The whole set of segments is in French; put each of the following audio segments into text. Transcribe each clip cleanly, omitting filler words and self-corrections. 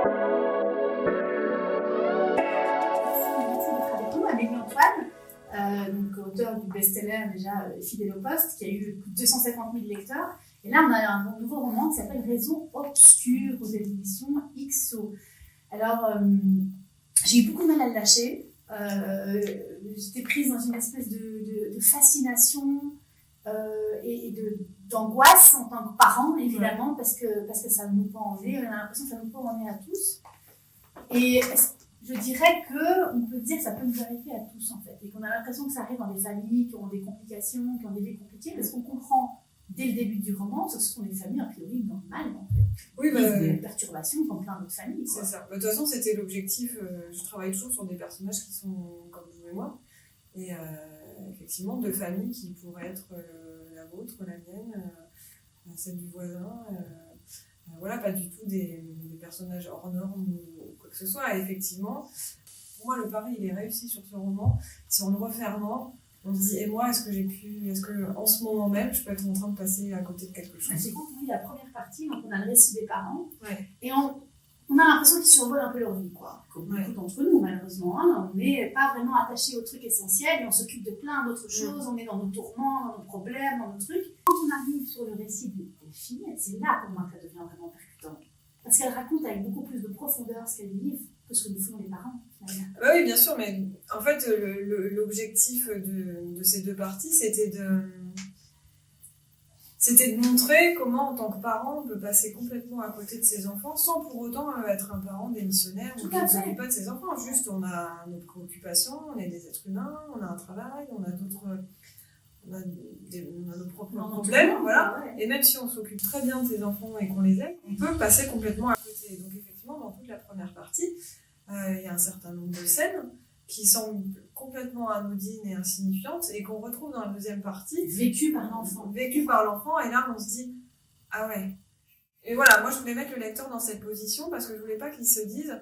Merci d'être avec nous, Amélie Antoine, donc auteur du best-seller déjà Fidèle au poste, qui a eu plus de 250 000 lecteurs. Et là, on a un nouveau roman qui s'appelle Raison obscure aux éditions XO. Alors, j'ai eu beaucoup de mal à le lâcher. J'étais prise dans une espèce de fascination et d'angoisse en tant que parent, évidemment, parce que ça nous prend en nez. On a l'impression que ça nous prend en nez à tous. Et je dirais qu'on peut dire que ça peut nous arriver à tous, en fait. Et qu'on a l'impression que ça arrive dans des familles qui ont des complications, qui ont des vies compliquées, parce qu'on comprend dès le début du roman que ce sont des familles a priori normales, en fait. Oui, des perturbations comme plein d'autres familles. C'est ça. De toute façon, c'était l'objectif. Je travaille toujours sur des personnages qui sont comme vous et moi. Et effectivement, de familles qui pourraient être la vôtre, la mienne, celle du voisin. Voilà, pas du tout des personnages hors normes ou quoi que ce soit. Et effectivement, pour moi, le pari, il est réussi sur ce roman. Si on le refermant, on se dit, et moi, est-ce que en ce moment même, je peux être en train de passer à côté de quelque chose? J'ai compris la première partie, donc on a le récit des parents, ouais. Et on a l'impression qu'ils survolent un peu leur vie, quoi. Comme beaucoup d'entre nous, malheureusement. Hein, on n'est pas vraiment attaché aux trucs essentiels, et on s'occupe de plein d'autres choses, on est dans nos tourments, dans nos problèmes, dans nos trucs. Quand on arrive sur le récit des filles, c'est là pour moi que ça devient vraiment percutant. Parce qu'elles racontent avec beaucoup plus de profondeur ce qu'elles vivent que ce que nous font les parents, finalement. Bah oui, bien sûr, mais en fait, l'objectif de ces deux parties, c'était de montrer comment, en tant que parent, on peut passer complètement à côté de ses enfants sans pour autant être un parent démissionnaire ou qui ne s'occupe pas de ses enfants. Juste, on a nos préoccupations, on est des êtres humains, on a un travail, on a nos propres problèmes, voilà. Ouais. Et même si on s'occupe très bien de ses enfants et qu'on les aime, on peut passer complètement à côté. Donc effectivement, dans toute la première partie, il y a un certain nombre de scènes qui semblent complètement anodines et insignifiantes et qu'on retrouve dans la deuxième partie. Vécues par l'enfant. Et là, on se dit, ah ouais. Et voilà, moi je voulais mettre le lecteur dans cette position parce que je voulais pas qu'il se dise,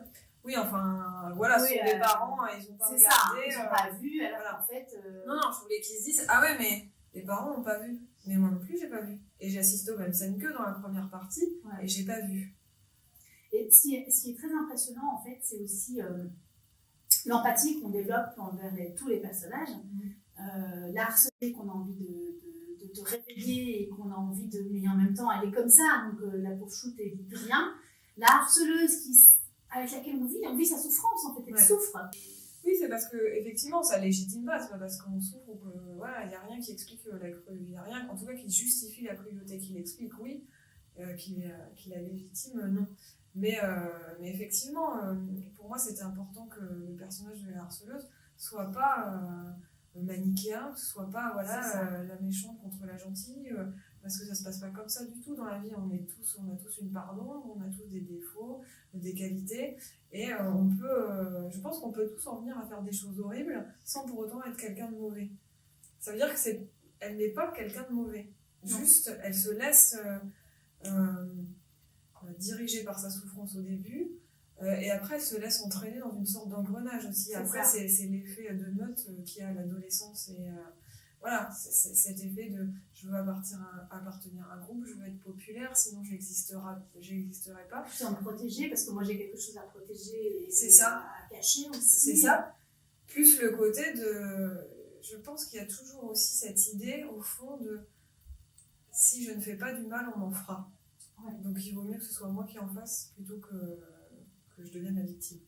oui, enfin, voilà, ce sont des parents, ils ont pas regardé. Ils ont pas vu, alors voilà. En fait... Non, je voulais qu'ils se disent, ah ouais, mais les parents n'ont pas vu. Mais moi non plus, j'ai pas vu. Et j'assiste aux mêmes scènes que dans la première partie, et j'ai pas vu. Et ce qui est très impressionnant, en fait, c'est aussi l'empathie qu'on développe envers tous les personnages. La harcelée qu'on a envie de réveiller et qu'on a envie de... Mais en même temps, elle est comme ça, donc la pauvre choute, elle dit rien. La harceleuse avec laquelle on vit sa souffrance, en fait, elle souffre. Oui, c'est parce que effectivement, ça légitime pas, c'est pas parce qu'on souffre ou que voilà, il y a rien qui explique la cruauté, il y a rien en tout cas qui justifie la cruauté, qui l'explique, oui, qui la légitime, non. Mais effectivement, pour moi, c'était important que le personnage de la harceleuse soit pas manichéen, que ce soit pas la méchante contre la gentille, parce que ça se passe pas comme ça du tout dans la vie. On a tous une part d'ombre, on a tous des défauts, des qualités, et je pense qu'on peut tous en venir à faire des choses horribles sans pour autant être quelqu'un de mauvais. Ça veut dire elle n'est pas quelqu'un de mauvais. Juste, elle se laisse dirigée par sa souffrance au début, et après elle se laisse entraîner dans une sorte d'engrenage aussi. Après, c'est l'effet de meute qu'il y a à l'adolescence, et voilà, c'est cet effet de je veux appartenir à un groupe, je veux être populaire, sinon j'existerai pas. Je veux me protéger parce que moi j'ai quelque chose à protéger et à cacher aussi. C'est ça. Plus le côté de... Je pense qu'il y a toujours aussi cette idée, au fond, de si je ne fais pas du mal, on m'en fera. Ouais. Donc il vaut mieux que ce soit moi qui en fasse plutôt que je devienne la victime.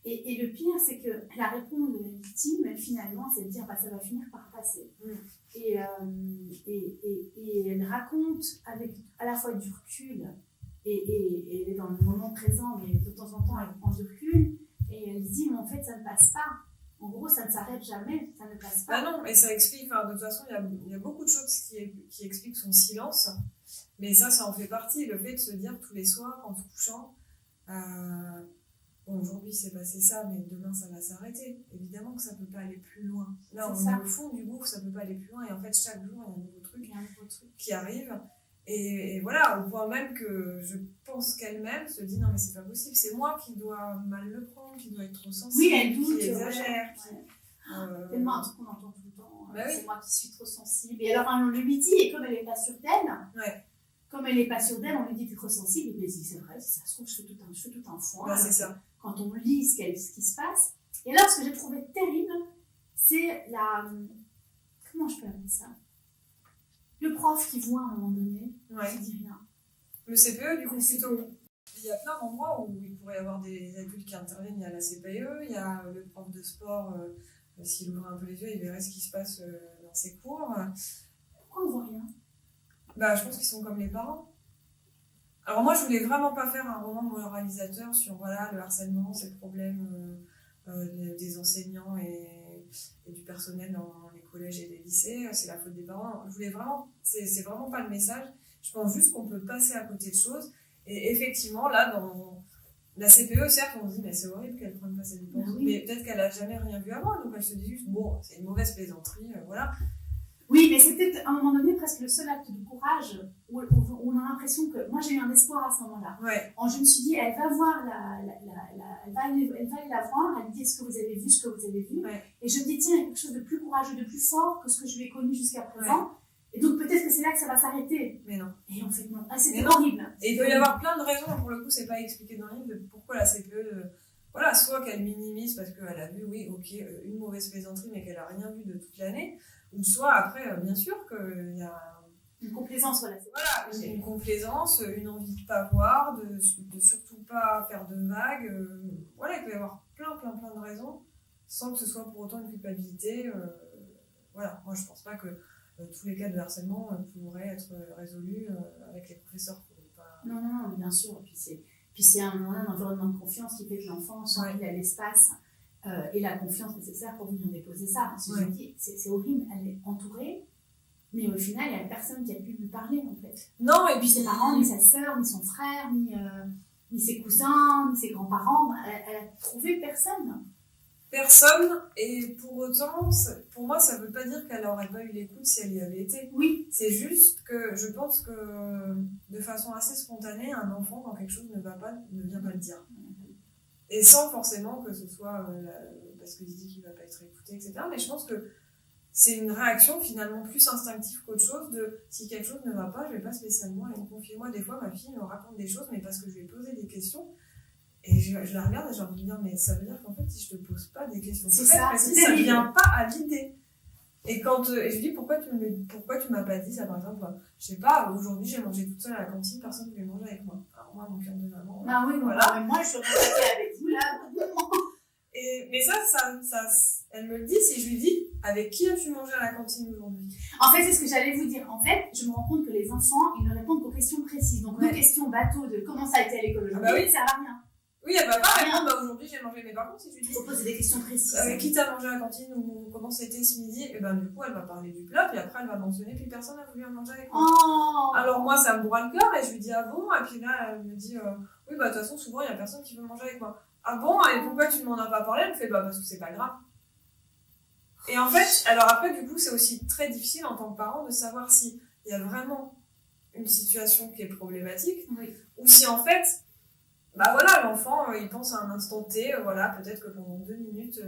Et le pire, c'est que la réponse de la victime, finalement, c'est de dire ça va finir par passer. Et elle raconte avec à la fois du recul, et elle est dans le moment présent, mais de temps en temps, elle prend du recul, et elle se dit, mais en fait, ça ne passe pas. En gros, ça ne s'arrête jamais, ça ne passe pas. Non, et ça explique, de toute façon, il y a beaucoup de choses qui expliquent son silence, mais ça en fait partie, le fait de se dire tous les soirs, en se couchant, aujourd'hui c'est passé ça, mais demain ça va s'arrêter. Évidemment que ça peut pas aller plus loin. Là, on est au fond du gouffre, ça peut pas aller plus loin, et en fait, chaque jour, il y a un nouveau truc qui arrive. Et voilà, au point même que je pense qu'elle-même se dit non mais c'est pas possible, c'est moi qui dois mal le prendre, qui doit être trop sensible, qui exagère. Tellement un truc qu'on entend tout le temps, c'est moi qui suis trop sensible. Et alors on le lui dit, et comme elle n'est pas sûre d'elle, comme elle n'est pas sûre d'elle, on lui dit t'es trop sensible, et puis elle dit c'est vrai, si ça se trouve, je fais tout un foin. C'est ça. Quand on lit ce qui se passe. Et là, ce que j'ai trouvé terrible, c'est comment je peux appeler ça? Le prof qui voit à un moment donné, qui dit rien. Le CPE, du coup, plutôt. Il y a plein d'endroits où il pourrait y avoir des adultes qui interviennent. Il y a la CPE, il y a le prof de sport, s'il ouvrait un peu les yeux, il verrait ce qui se passe dans ses cours. Pourquoi on voit rien? Je pense qu'ils sont comme les parents. Alors moi, je voulais vraiment pas faire un roman moralisateur sur le harcèlement, ces problèmes des enseignants et du personnel dans les collèges et les lycées. C'est la faute des parents. Je voulais vraiment, c'est vraiment pas le message. Je pense juste qu'on peut passer à côté de choses. Et effectivement, là, dans la CPE, certes, on se dit, mais c'est horrible qu'elle prenne pas ses dépenses. Mais peut-être qu'elle a jamais rien vu avant, donc elle se dit juste, bon, c'est une mauvaise plaisanterie, voilà. Oui, mais c'était à un moment donné presque le seul acte de courage où on a l'impression que. Moi, j'ai eu un espoir à ce moment-là. Ouais. Je me suis dit, elle va voir elle va aller la voir, elle me dit, est-ce que vous avez vu ce que vous avez vu? Ouais. Et je me dis, tiens, il y a quelque chose de plus courageux, de plus fort que ce que je lui ai connu jusqu'à présent. Ouais. Et donc peut-être que c'est là que ça va s'arrêter. Mais non. Et en fait, non. C'était horrible. Et il peut y avoir plein de raisons, pour le coup, c'est pas expliqué dans le livre, de pourquoi la CPE. Soit qu'elle minimise parce qu'elle a vu, une mauvaise plaisanterie, mais qu'elle a rien vu de toute l'année. Ou soit après, bien sûr, qu'il y a une complaisance, une complaisance, une envie de pas voir, de surtout pas faire de vagues. Il peut y avoir plein de raisons, sans que ce soit pour autant une culpabilité. Moi je pense pas que tous les cas de harcèlement pourraient être résolus avec les professeurs. Non, bien sûr. Puis c'est un environnement de confiance qui fait que l'enfant sent qu'il a l'espace et la confiance nécessaire pour venir déposer ça. Parce que je me dis, c'est horrible, elle est entourée, mais au final, il n'y a personne qui a pu lui parler, en fait. Non, et puis ses parents, ni sa sœur, ni son frère, ni ses cousins, ni ses grands-parents. Elle a trouvé personne. Personne, et pour autant, pour moi, ça ne veut pas dire qu'elle n'aurait pas eu l'écoute si elle y avait été. Oui. C'est juste que je pense que, de façon assez spontanée, un enfant, quand quelque chose ne va pas, ne vient pas le dire. Et sans forcément que ce soit parce qu'il se dit qu'il ne va pas être écouté, etc. Mais je pense que c'est une réaction finalement plus instinctive qu'autre chose de si quelque chose ne va pas, je ne vais pas spécialement aller me confier. Moi, des fois, ma fille me raconte des choses, mais parce que je lui ai posé des questions. Et je la regarde et j'ai envie de dire, mais ça veut dire qu'en fait, si je te pose pas des questions très précises, ça ne vient pas à l'idée. Et quand et je lui dis, pourquoi tu m'as pas dit ça, par exemple, je sais pas, aujourd'hui j'ai mangé toute seule à la cantine, personne ne voulait manger avec moi. Alors moi, mon cœur de maman. Ah oui, voilà. Moi, je suis restée avec vous là. Mais ça, elle me le dit si je lui dis, avec qui as-tu mangé à la cantine aujourd'hui? En fait, c'est ce que j'allais vous dire. En fait, je me rends compte que les enfants, ils ne répondent qu'aux questions précises. Donc, nos questions bateau de comment ça a été à l'école aujourd'hui, ça va rien. Oui, elle va pas répondre, aujourd'hui j'ai mangé, mais par contre, si tu dis. Il faut poser des questions précises. Avec qui t'as mangé à la cantine ou comment c'était ce midi, et du coup, elle va parler du plat, puis après, elle va mentionner, puis personne n'a voulu en manger avec moi. Oh. Alors, moi, ça me broie le cœur, et je lui dis, ah bon? Et puis là, elle me dit, oui, de toute façon, souvent, il y a personne qui veut manger avec moi. Ah bon? Et pourquoi tu m'en as pas parlé? Elle me fait, parce que c'est pas grave. Et en fait, alors après, du coup, c'est aussi très difficile en tant que parent de savoir s'il y a vraiment une situation qui est problématique, ou si en fait, l'enfant, il pense à un instant T, peut-être que pendant 2 minutes,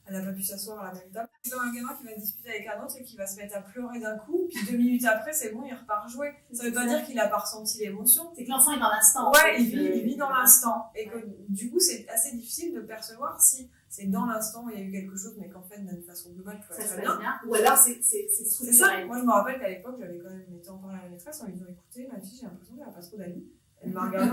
elle n'a pas pu s'asseoir à la même table. C'est comme un gamin qui va discuter avec un autre et qui va se mettre à pleurer d'un coup, puis 2 minutes après, c'est bon, il repart jouer. Ça veut pas dire qu'il n'a pas ressenti l'émotion. C'est que l'enfant est dans l'instant. Ouais, il vit dans l'instant. Et que du coup, c'est assez difficile de percevoir si c'est dans l'instant où il y a eu quelque chose, mais qu'en fait, d'une façon globale, tout va très bien. Ou alors, c'est structurel. Ça. Moi, je me rappelle qu'à l'époque, j'avais quand même été en parler à la maîtresse en lui disant, écoutez, ma fille, j'ai l'impression qu'elle n'a pas trop d'amis. Elle m'a regardé,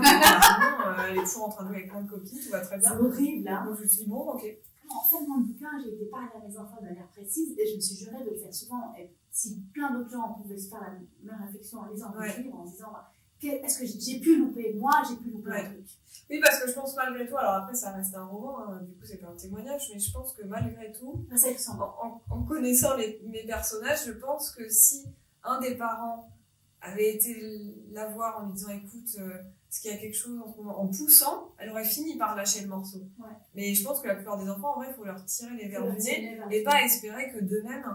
elle est toujours en train de jouer avec plein de copines, tout va très bien. C'est horrible, là. Donc je me suis dit, bon, ok. En fait, dans le bouquin, j'ai été parler à mes enfants de manière précise et je me suis jurée de le faire souvent. Et si plein d'autres gens pouvaient se faire la même réflexion en lisant le livre, en se disant, est-ce que j'ai pu louper? Moi, j'ai pu louper un truc. Oui, parce que je pense malgré tout, alors après, ça reste un roman, du coup, c'est pas un témoignage, mais je pense que malgré tout, en connaissant mes personnages, je pense que si un des parents avait été la voir en lui disant écoute, est-ce qu'il y a quelque chose en ce moment, en poussant, elle aurait fini par lâcher le morceau. Mais je pense que la plupart des enfants, en vrai, il faut leur tirer les verres du nez et pas espérer que d'eux-mêmes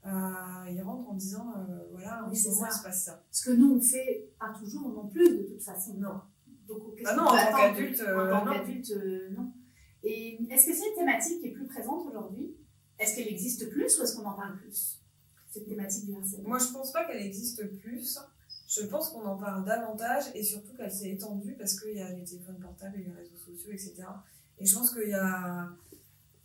ils rentrent en disant en ce moment il se passe ça. Ce que nous on fait pas toujours non plus de toute façon. Non. Donc, non, en tant qu'adulte, non. Et est-ce que c'est une thématique qui est plus présente aujourd'hui? Est-ce qu'elle existe plus ou est-ce qu'on en parle plus? Cette thématique du harcèlement. Moi, je pense pas qu'elle existe plus. je pense qu'on en parle davantage et surtout qu'elle s'est étendue parce qu'il y a les téléphones portables et les réseaux sociaux, etc. Et je pense qu'il y a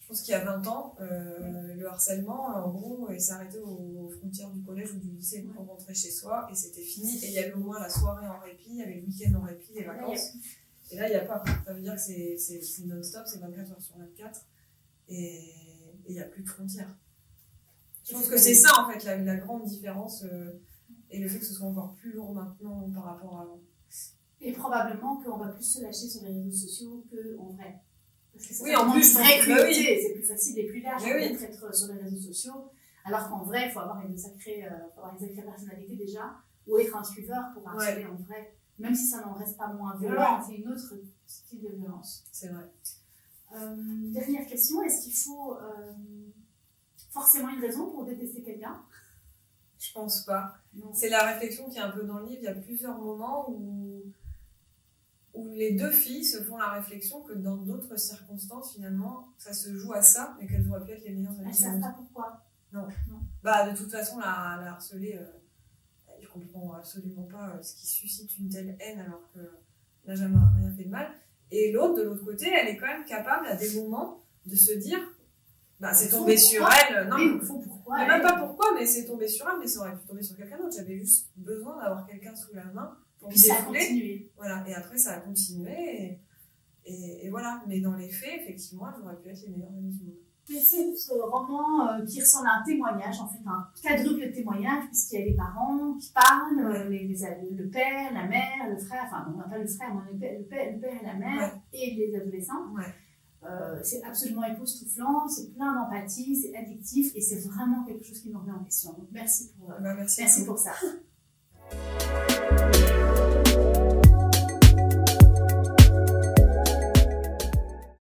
20 ans, le harcèlement, en gros, il s'arrêtait aux frontières du collège ou du lycée. On rentrait chez soi et c'était fini. Et il y avait au moins la soirée en répit, il y avait le week-end en répit, les vacances. Et là, il n'y a pas. Ça veut dire que c'est non-stop, c'est 24 heures sur 24. Et il n'y a plus de frontières. Je pense que c'est ça, en fait, la grande différence. Et le fait que ce soit encore plus lourd maintenant par rapport à avant. Et probablement qu'on va plus se lâcher sur les réseaux sociaux qu'en vrai. Parce que c'est en plus, vraie cruauté, c'est plus facile et plus large d'être sur les réseaux sociaux. Alors qu'en vrai, il faut avoir une sacrée personnalité déjà, ou être un suiveur pour harceler en vrai. Même si ça n'en reste pas moins violent, c'est une autre style de violence. C'est vrai. Dernière question, est-ce qu'il faut forcément une raison pour détester quelqu'un ? Je pense pas. Non. C'est la réflexion qui est un peu dans le livre. Il y a plusieurs moments où les deux filles se font la réflexion que dans d'autres circonstances, finalement, ça se joue à ça, mais qu'elles auraient pu être les meilleures amies. Elles ne savent pas pourquoi. Non. Bah, de toute façon, la harceler, elle comprend absolument pas ce qui suscite une telle haine alors qu'elle n'a jamais rien fait de mal. Et l'autre, de l'autre côté, elle est quand même capable à des moments de se dire c'est tombé sur elle. Non, il faut pourquoi. Même pas pourquoi, mais c'est tombé sur elle, mais ça aurait pu tomber sur quelqu'un d'autre. J'avais juste besoin d'avoir quelqu'un sous la main pour me défouler. Ça a continué. Voilà, et après ça a continué. Et voilà, mais dans les faits, effectivement, elles auraient pu être les meilleures amies du monde. Mais c'est ce roman qui ressemble à un témoignage, en fait, un quadruple témoignage, puisqu'il y a les parents qui parlent, le père, la mère, le frère, enfin, on n'a pas le frère, mais le père et la mère, et les adolescents. C'est absolument époustouflant, c'est plein d'empathie, c'est addictif, et c'est vraiment quelque chose qui nous remet en question. Donc, merci pour ça.